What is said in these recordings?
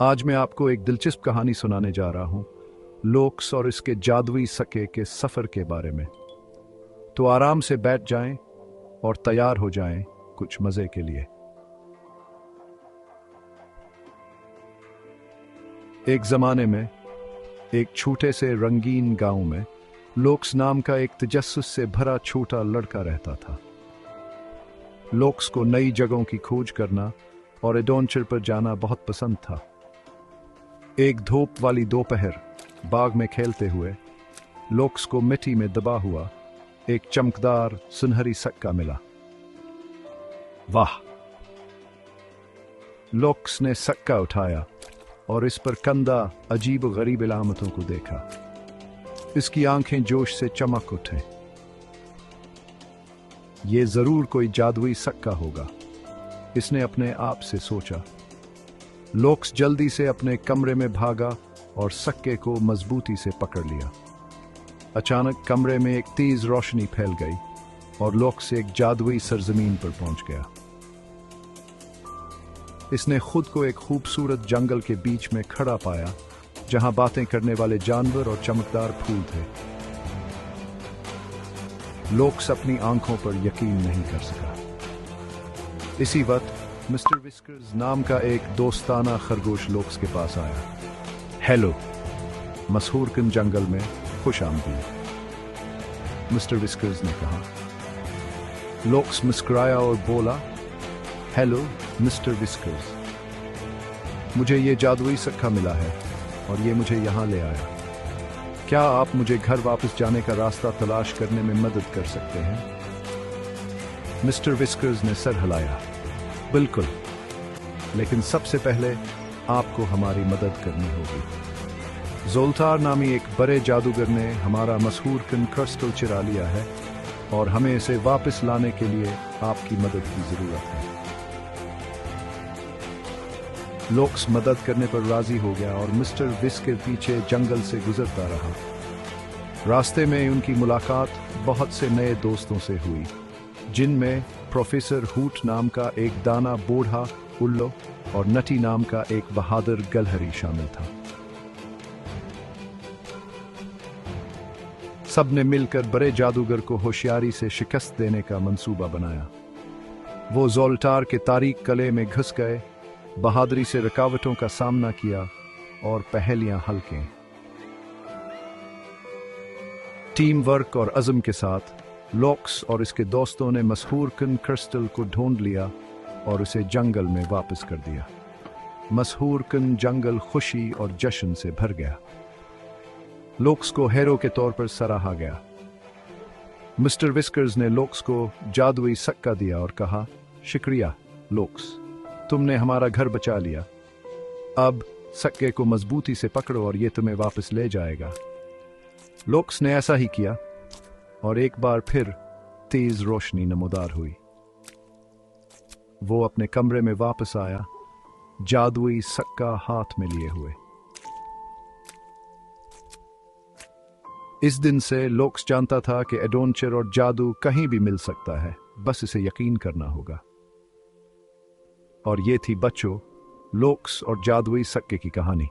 आज मैं आपको एक दिलचस्प कहानी सुनाने जा रहा हूं, लोक्स और इसके जादुई सके के सफर के बारे में। तो आराम से बैठ जाएं और तैयार हो जाएं कुछ मजे के लिए। एक जमाने में एक छोटे से रंगीन गांव में लोक्स नाम का एक तजस्सुस से भरा छोटा लड़का रहता था। लोक्स को नई जगहों की खोज करना और एडवेंचर पर जाना बहुत पसंद था। एक धूप वाली दोपहर बाग में खेलते हुए लोक्स को मिट्टी में दबा हुआ एक चमकदार सुनहरी सिक्का मिला। वाह! लोक्स ने सिक्का उठाया और इस पर कंदा अजीब गरीब अलामतों को देखा। इसकी आंखें जोश से चमक उठे। ये जरूर कोई जादुई सिक्का होगा, इसने अपने आप से सोचा। लोक्स जल्दी से अपने कमरे में भागा और सिक्के को मजबूती से पकड़ लिया। अचानक कमरे में एक तेज रोशनी फैल गई और लोक्स एक जादुई सरजमीन पर पहुंच गया। इसने खुद को एक खूबसूरत जंगल के बीच में खड़ा पाया, जहां बातें करने वाले जानवर और चमकदार फूल थे। लोक्स अपनी आंखों पर यकीन नहीं कर सका। इसी वक्त मिस्टर विस्कर्स नाम का एक दोस्ताना खरगोश लोक्स के पास आया। हेलो, मशहूरकिन जंगल में खुश आमदीद, मिस्टर विस्कर्स ने कहा। लोक्स मुस्कुराया और बोला, हेलो मिस्टर विस्कर्स, मुझे ये जादुई सिक्का मिला है और ये मुझे यहाँ ले आया। क्या आप मुझे घर वापस जाने का रास्ता तलाश करने में मदद कर सकते हैं? मिस्टर विस्कर्स ने सर हिलाया। बिल्कुल, लेकिन सबसे पहले आपको हमारी मदद करनी होगी। ज़ोल्तार नामी एक बड़े जादूगर ने हमारा मशहूर क्रिस्टल चुरा लिया है और हमें इसे वापस लाने के लिए आपकी मदद की जरूरत है। लोक्स मदद करने पर राजी हो गया और मिस्टर विस्कर पीछे जंगल से गुजरता रहा। रास्ते में उनकी मुलाकात बहुत से नए दोस्तों से हुई, जिनमें प्रोफेसर हूट नाम का एक दाना बूढ़ा उल्लू और नटी नाम का एक बहादुर गलहरी शामिल था। सबने मिलकर बड़े जादूगर को होशियारी से शिकस्त देने का मंसूबा बनाया। वो ज़ोल्टार के तारीक कले में घुस गए, बहादुरी से रुकावटों का सामना किया और पहेलियां हल की। टीम वर्क और अज़म के साथ लोक्स और इसके दोस्तों ने मशहूर क्रिस्टल को ढूंढ लिया और उसे जंगल में वापस कर दिया। मशहूर जंगल खुशी और जश्न से भर गया। लोक्स को हीरो के तौर पर सराहा गया। मिस्टर विस्कर्स ने लोक्स को जादुई सिक्का दिया और कहा, शुक्रिया लोक्स, तुमने हमारा घर बचा लिया। अब सिक्के को मजबूती से पकड़ो और ये तुम्हें वापस ले जाएगा। लोक्स ने ऐसा ही किया और एक बार फिर तेज रोशनी नमूदार हुई। वो अपने कमरे में वापस आया, जादुई सिक्का हाथ में लिए हुए। इस दिन से लोक्स जानता था कि एडवेंचर और जादू कहीं भी मिल सकता है, बस इसे यकीन करना होगा। और ये थी बच्चों, लोक्स और जादुई सिक्के की कहानी।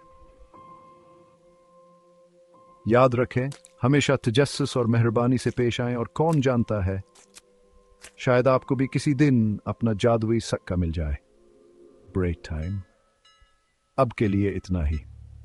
याद रखें, हमेशा तजस्सुस और मेहरबानी से पेश आएं और कौन जानता है, शायद आपको भी किसी दिन अपना जादुई सिक्का मिल जाए। Break time. अब के लिए इतना ही।